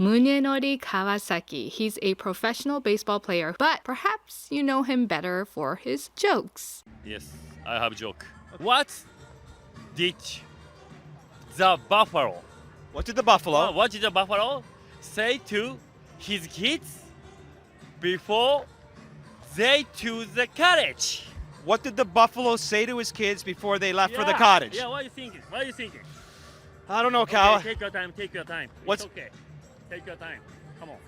Munenori Kawasaki. He's a professional baseball player, but perhaps you know him better for his jokes. Yes, I have a joke. What did the buffalo? What did the buffalo? What did the buffalo say to his kids before they to the cottage? What did the buffalo say to his kids before they left for the cottage? Yeah, what are you thinking? What are you thinking? I don't know, Kawa. Okay, take your time, take your time. What's It's okay. Take your time. Come on.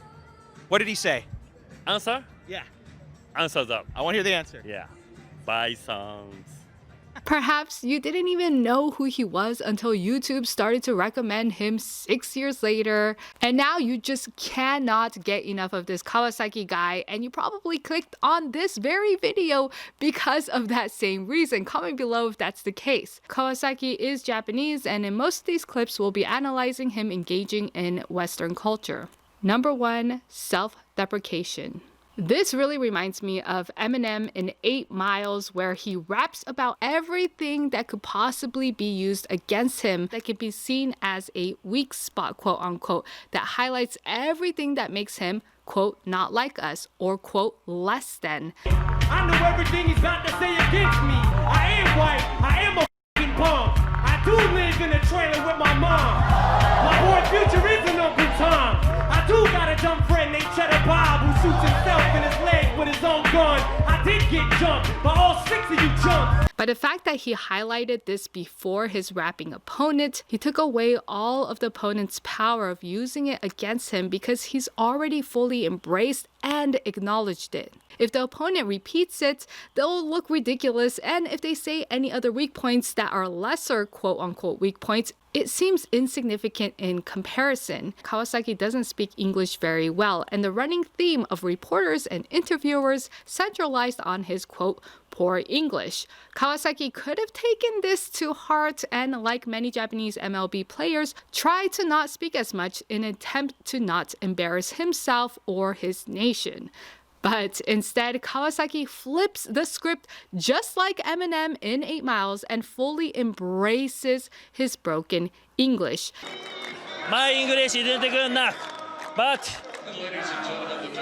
What did he say? Answer? Yeah. Answer that. I want to hear the answer. Yeah. Bisons. Perhaps you didn't even know who he was until YouTube started to recommend him 6 years later. And now you just cannot get enough of this Kawasaki guy. And you probably clicked on this very video because of that same reason. Comment below if that's the case. Kawasaki is Japanese, and in most of these clips, we'll be analyzing him engaging in Western culture. Number 1, self-deprecation. This really reminds me of Eminem in 8 Miles, where he raps about everything that could possibly be used against him that could be seen as a weak spot, quote unquote, that highlights everything that makes him, quote, not like us, or quote, less than. I know everything he's got to say against me. I am white, I am a f***ing bum. I do live in a trailer with my mom. My boy Future is an Uncle Tom. I do got a dumb friend named Cheddar Bob who shoots himself in his leg with his own gun. I did get jumped by all 6 of you chumps. But the fact that he highlighted this before his rapping opponent, he took away all of the opponent's power of using it against him because he's already fully embraced and acknowledged it. If the opponent repeats it, they'll look ridiculous, and if they say any other weak points that are lesser quote-unquote weak points, it seems insignificant in comparison. Kawasaki doesn't speak English very well, and the running theme of reporters and interviewers centralized on his quote, poor English. Kawasaki could have taken this to heart and, like many Japanese MLB players, tried to not speak as much in an attempt to not embarrass himself or his nation. But instead, Kawasaki flips the script just like Eminem in 8 Miles and fully embraces his broken English. My English isn't good enough, but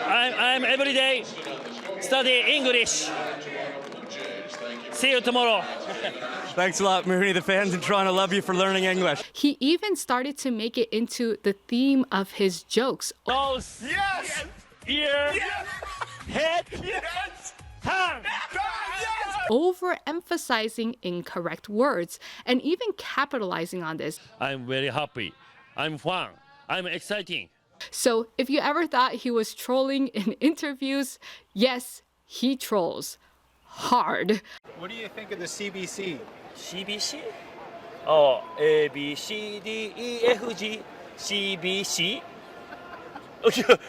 I'm every day study English. See you tomorrow. Thanks a lot, Mooney. The fans in Toronto love you for learning English. He even started to make it into the theme of his jokes. Nose. Yes! Ear. Yes! Head. Yes! Tongue. Yes! Overemphasizing incorrect words and even capitalizing on this. I'm very happy. I'm fun. I'm exciting. So if you ever thought he was trolling in interviews, yes, he trolls hard. What do you think of the CBC? CBC? Oh, A, B, C, D, E, F, G, CBC?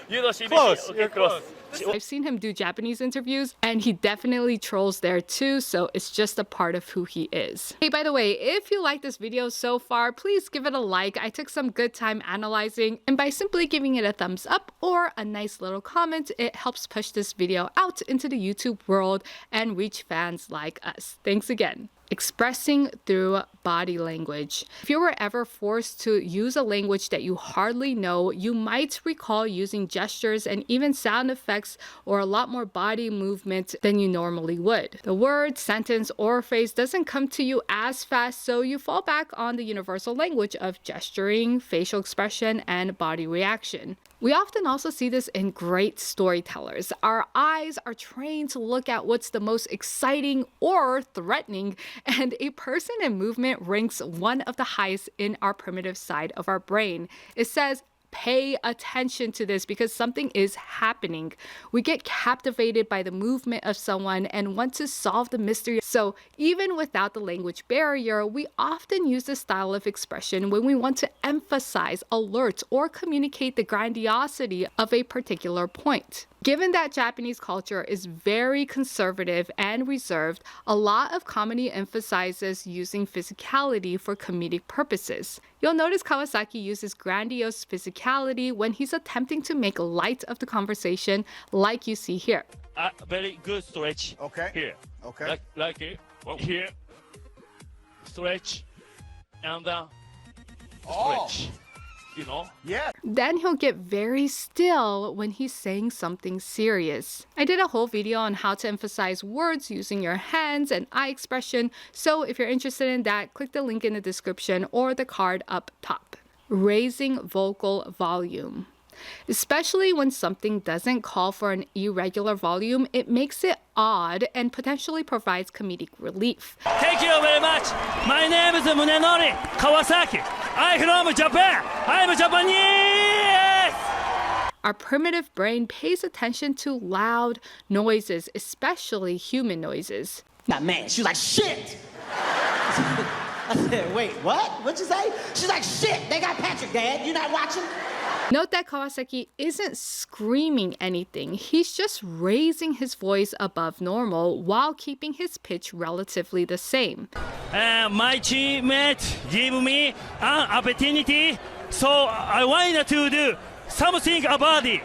You know CBC? Close. Okay, You're close. I've seen him do Japanese interviews, and he definitely trolls there too, so it's just a part of who he is. Hey, by the way, if you like this video so far, please give it a like. I took some good time analyzing, and by simply giving it a thumbs up or a nice little comment, it helps push this video out into the YouTube world and reach fans like us. Thanks again. Expressing through body language. If you were ever forced to use a language that you hardly know, you might recall using gestures and even sound effects or a lot more body movement than you normally would. The word, sentence, or phrase doesn't come to you as fast, so you fall back on the universal language of gesturing, facial expression, and body reaction. We often also see this in great storytellers. Our eyes are trained to look at what's the most exciting or threatening, and a person in movement ranks one of the highest in our primitive side of our brain. It says, pay attention to this because something is happening. We get captivated by the movement of someone and want to solve the mystery. So even without the language barrier, we often use this style of expression when we want to emphasize, alert, or communicate the grandiosity of a particular point. Given that Japanese culture is very conservative and reserved, a lot of comedy emphasizes using physicality for comedic purposes. You'll notice Kawasaki uses grandiose physicality when he's attempting to make light of the conversation, like you see here. Very good stretch. Okay. Here. Okay. Like here. Here. Stretch. And stretch. you know? Then he'll get very still when he's saying something serious. I did a whole video on how to emphasize words using your hands and eye expression, so if you're interested in that, click the link in the description or the card up top. Raising vocal volume. Especially when something doesn't call for an irregular volume, it makes it odd and potentially provides comedic relief. Thank you very much. My name is Munenori Kawasaki. I'm from Japan. I'm Japanese. Our primitive brain pays attention to loud noises, especially human noises. Got mad. She was like, shit! I said, wait, what? What'd you say? She's like, shit! They got Patrick, Dad. You not watching? Note that Kawasaki isn't screaming anything. He's just raising his voice above normal while keeping his pitch relatively the same. My teammate gave me an opportunity, so I wanted to do something about it.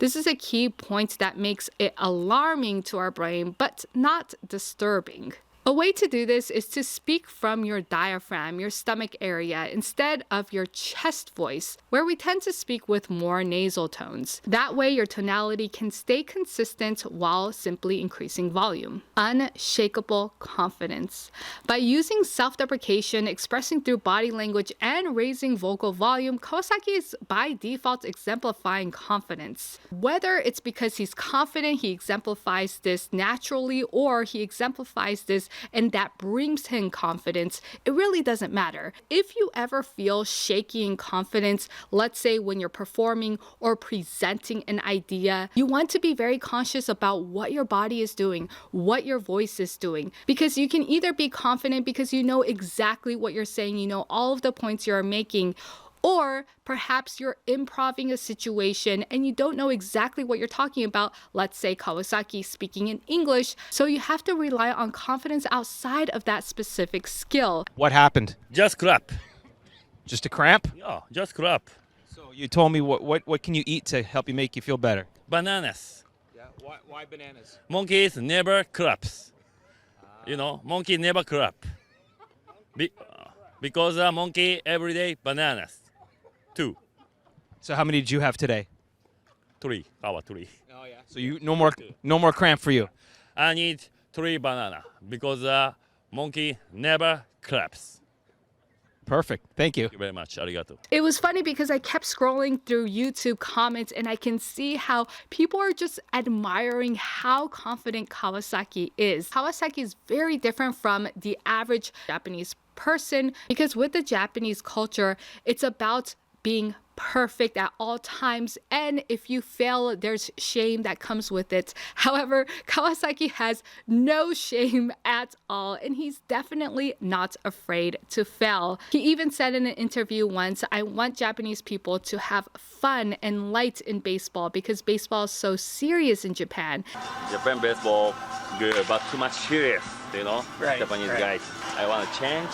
This is a key point that makes it alarming to our brain, but not disturbing. A way to do this is to speak from your diaphragm, your stomach area, instead of your chest voice, where we tend to speak with more nasal tones. That way, your tonality can stay consistent while simply increasing volume. Unshakable confidence. By using self-deprecation, expressing through body language, and raising vocal volume, Kawasaki is by default exemplifying confidence. Whether it's because he's confident, he exemplifies this naturally, or he exemplifies this and that brings him confidence, it really doesn't matter. If you ever feel shaky in confidence, let's say when you're performing or presenting an idea, you want to be very conscious about what your body is doing, what your voice is doing, because you can either be confident because you know exactly what you're saying, you know all of the points you're making, or perhaps you're improvising a situation and you don't know exactly what you're talking about. Let's say Kawasaki speaking in English, so you have to rely on confidence outside of that specific skill. What happened? Just clap. Just a cramp? Yeah, just clap. So you told me what can you eat to help you make you feel better? Bananas. Yeah. Why bananas? Monkeys never claps. You know, monkey never clap. Because a monkey every day bananas. 2, So how many did you have today? 3, our 3. Oh yeah. So you no more cramp for you. I need 3 banana because monkey never claps. Perfect. Thank you. Thank you very much. Arigato. It was funny because I kept scrolling through YouTube comments and I can see how people are just admiring how confident Kawasaki is. Kawasaki is very different from the average Japanese person because with the Japanese culture, it's about being perfect at all times, and if you fail, there's shame that comes with it. However, Kawasaki has no shame at all, and he's definitely not afraid to fail. He even said in an interview once, I want Japanese people to have fun and light in baseball because baseball is so serious in Japan. Japan baseball good, but too much serious, you know? Right, Japanese right. guys. I want to change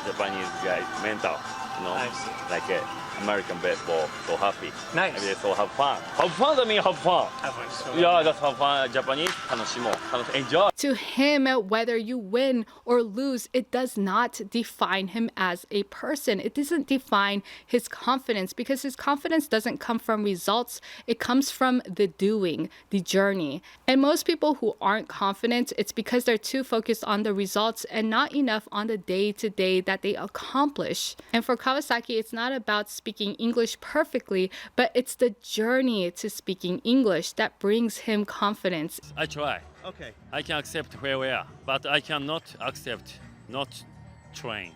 Japanese guys mental, you know? I see. Like American baseball, so happy. Nice. Every day, so have fun. Have fun, that means have fun. Have fun. So Yeah, that's have fun. Japanese, 楽しもう. Enjoy. To him, whether you win or lose, it does not define him as a person. It doesn't define his confidence because his confidence doesn't come from results. It comes from the doing, the journey. And most people who aren't confident, it's because they're too focused on the results and not enough on the day-to-day that they accomplish. And for Kawasaki, it's not about speaking English perfectly, but it's the journey to speaking English that brings him confidence. I try. Okay. I can accept where, but I cannot accept not trying.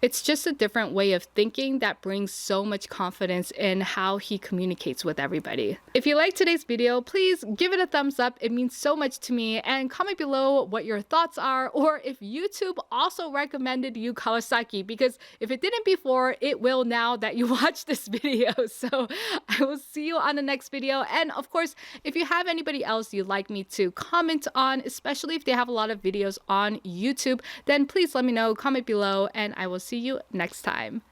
It's just a different way of thinking that brings so much confidence in how he communicates with everybody. If you liked today's video, please give it a thumbs up. It means so much to me. And comment below what your thoughts are, or if YouTube also recommended you Kawasaki, because if it didn't before, it will now that you watch this video. So I will see you on the next video. And of course, if you have anybody else you'd like me to comment on, especially if they have a lot of videos on YouTube, then please let me know, comment below, and I will see you next time.